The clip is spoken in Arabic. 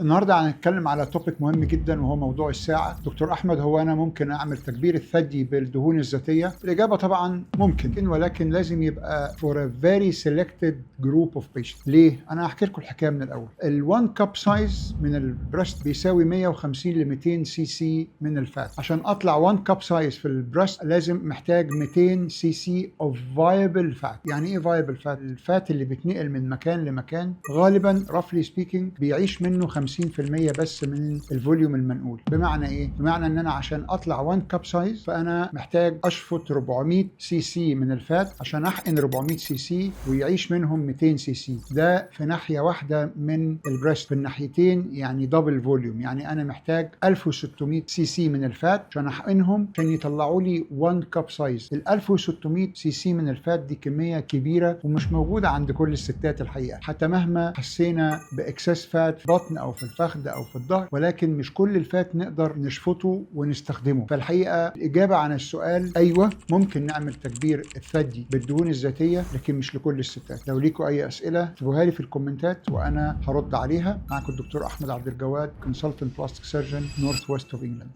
النهارده هنتكلم على توبيك مهم جدا وهو موضوع الساعة. دكتور أحمد، هو أنا ممكن أعمل تكبير الثدي بالدهون الذاتية؟ الإجابة طبعا ممكن، ولكن لازم يبقى for a very selected group of patients. ليه؟ أنا هحكي لكم الحكاية من الأول. ال1 كاب سايز من البريست بيساوي 150 ل 200 سي سي من الفات. عشان أطلع 1 كاب سايز في البريست لازم محتاج 200 سي سي of viable fat. يعني إيه viable fat؟ الفات اللي بتنقل من مكان لمكان غالبا roughly speaking بيعيش منه 50% بس من الفوليوم المنقول. بمعنى ايه؟ بمعنى ان انا عشان اطلع 1 كاب سايز فانا محتاج اشفط 400 سي سي من الفات عشان احقن 400 سي سي ويعيش منهم 200 سي سي. ده في ناحيه واحده من البريست، في الناحيتين يعني دبل فوليوم. يعني انا محتاج 1600 سي سي من الفات عشان احقنهم عشان يطلعوا لي 1 كاب سايز. ال 1600 سي سي من الفات دي كميه كبيره ومش موجوده عند كل الستات الحقيقه، حتى مهما حسينا باكسس فات في بطن او في الفخذ او في الظهر، ولكن مش كل الفات نقدر نشفطه ونستخدمه. فالحقيقه الاجابه عن السؤال ايوه، ممكن نعمل تكبير الثدي بالدهون الذاتيه، لكن مش لكل الستات. لو ليكوا اي اسئله اكتبوها لي في الكومنتات وانا هرد عليها. معكم الدكتور احمد عبد الجواد، كونسلتنت بلاستيك سيرجن، نورث ويست اوف انجلاند.